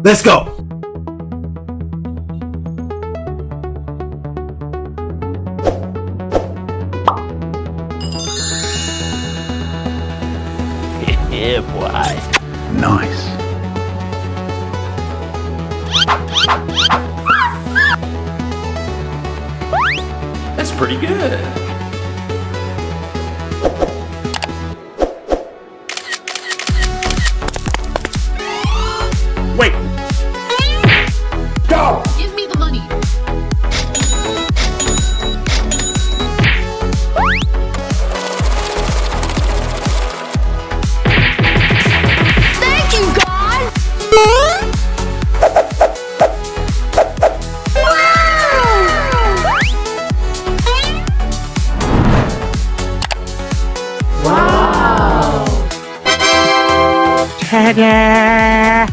Let's go. Yeah, boy. Nice. That's pretty good. Wait. Go. Give me the money. Thank you, God! Ta-da!